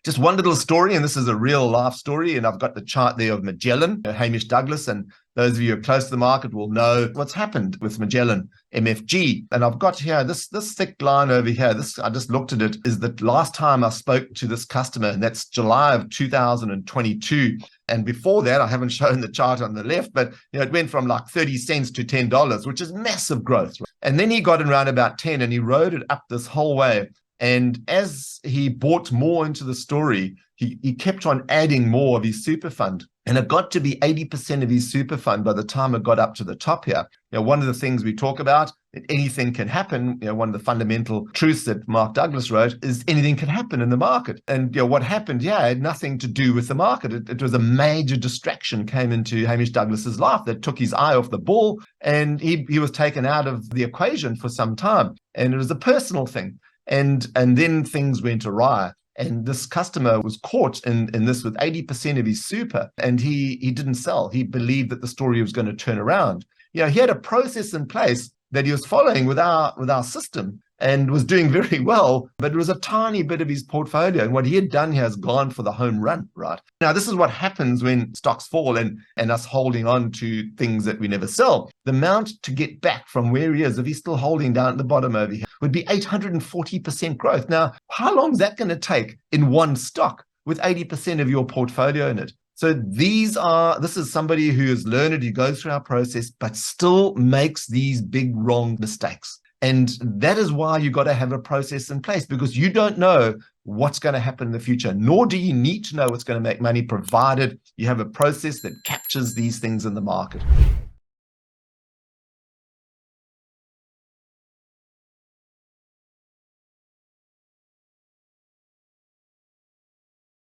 Just one little story, and this is a real life story, and I've got the chart there of Magellan, Hamish Douglas, and those of you who are close to the market will know what's happened with Magellan, MFG. And I've got here, this thick line over here, I just looked at it, is the last time I spoke to this customer, and that's July of 2022. And before that, I haven't shown the chart on the left, but it went from like 30 cents to $10, which is massive growth. And then he got around about 10 and he rode it up this whole way. And as he bought more into the story, he kept on adding more of his super fund. And it got to be 80% of his super fund by the time it got up to the top here. One of the things we talk about, that anything can happen, one of the fundamental truths that Mark Douglas wrote is anything can happen in the market. And what happened, had nothing to do with the market. It was a major distraction came into Hamish Douglas's life that took his eye off the ball, and he was taken out of the equation for some time. And it was a personal thing. And then things went awry. And this customer was caught in this with 80% of his super, and he didn't sell. He believed that the story was going to turn around. He had a process in place that he was following with our system and was doing very well, but it was a tiny bit of his portfolio. And what he had done here has gone for the home run, right? Now, this is what happens when stocks fall and us holding on to things that we never sell. The amount to get back from where he is, if he's still holding down at the bottom over here, would be 840% growth. Now, how long is that going to take in one stock with 80% of your portfolio in it? So this is somebody who has learned it, he goes through our process, but still makes these big wrong mistakes. And that is why you got to have a process in place, because you don't know what's going to happen in the future, nor do you need to know what's going to make money, provided you have a process that captures these things in the market.